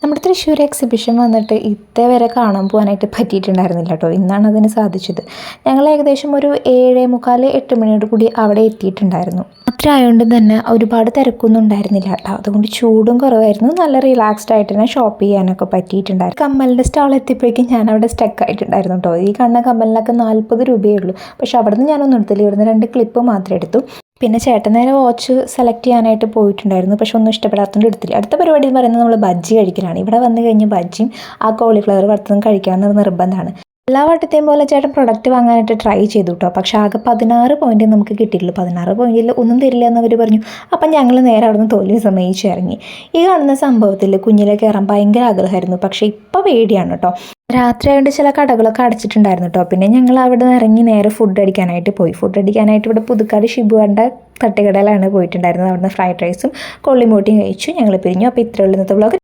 നമ്മുടെ തൃശ്ശൂർ എക്സിബിഷൻ വന്നിട്ട് ഇതേവരെ കാണാൻ പോകാനായിട്ട് പറ്റിയിട്ടുണ്ടായിരുന്നില്ല കേട്ടോ. ഇന്നാണ് അതിന് സാധിച്ചത്. ഞങ്ങൾ ഏകദേശം ഒരു 7:45 8 മണിയോട് കൂടി അവിടെ എത്തിയിട്ടുണ്ടായിരുന്നു. രാത്രി ആയതുകൊണ്ട് തന്നെ ഒരുപാട് തിരക്കൊന്നും ഉണ്ടായിരുന്നില്ല കേട്ടോ. അതുകൊണ്ട് ചൂടും കുറവായിരുന്നു. നല്ല റിലാക്സ്ഡ് ആയിട്ട് തന്നെ ഷോപ്പ് ചെയ്യാനൊക്കെ പറ്റിയിട്ടുണ്ടായിരുന്നു. കമ്മലിൻ്റെ സ്റ്റാൾ എത്തിയപ്പോഴേക്കും ഞാൻ അവിടെ സ്റ്റക്ക് ആയിട്ടുണ്ടായിരുന്നു കേട്ടോ. ഈ കാണുന്ന കമ്മലിനൊക്കെ 40 രൂപയേ ഉള്ളൂ. പക്ഷെ അവിടെ നിന്ന് ഞാനൊന്നും എടുത്തില്ല. ഇവിടുന്ന് 2 ക്ലിപ്പ് മാത്രമേ എടുത്തു. പിന്നെ ചേട്ടൻ നേരെ വാച്ച് സെലക്ട് ചെയ്യാനായിട്ട് പോയിട്ടുണ്ടായിരുന്നു. പക്ഷെ ഒന്നും ഇഷ്ടപ്പെടാത്തതുകൊണ്ട് എടുത്തില്ല. അടുത്ത പരിപാടി എന്ന് പറയുന്നത് നമ്മൾ ബജ്ജി കഴിക്കലാണ്. ഇവിടെ വന്നു കഴിഞ്ഞ് ബജ്ജിയും ആ കോളിഫ്ലവർ വറുത്തതും കഴിക്കാമെന്ന് നിർബന്ധമാണ്. എല്ലാ വട്ടത്തെയും പോലെ ചേട്ടൻ പ്രൊഡക്റ്റ് വാങ്ങാനായിട്ട് ട്രൈ ചെയ്തു കേട്ടോ. പക്ഷേ ആകെ 16 പോയിന്റ് നമുക്ക് കിട്ടിയിട്ടുള്ളൂ. 16 പോയിന്റിൽ ഒന്നും തരില്ല എന്നവർ പറഞ്ഞു. അപ്പം ഞങ്ങൾ നേരെ അവിടെ നിന്ന് തോൽവി സമയിച്ച് ഇറങ്ങി. ഈ കാണുന്ന സംഭവത്തിൽ കുഞ്ഞിലെ കയറാൻ ഭയങ്കര ആഗ്രഹമായിരുന്നു. പക്ഷേ ഇപ്പോൾ പേടിയാണ് കേട്ടോ. രാത്രി ആയതുകൊണ്ട് ചില കടകളൊക്കെ അടച്ചിട്ടുണ്ടായിരുന്നു കേട്ടോ. പിന്നെ ഞങ്ങൾ അവിടെ നിന്ന് ഇറങ്ങി നേരെ ഫുഡ് അടിക്കാനായിട്ട് പോയി. ഫുഡ് അടിക്കാനായിട്ട് ഇവിടെ പുതുക്കാട് ഷിബുവാൻ്റെ തട്ടുകടയിലാണ് പോയിട്ടുണ്ടായിരുന്നത്. അവിടുന്ന് ഫ്രൈഡ് റൈസും കൊള്ളിമോട്ടിയും കഴിച്ചു. ഞങ്ങൾ പിരിഞ്ഞു. അപ്പോൾ ഇത്രയുള്ള ഇന്നത്തെ വ്ളോഗ്.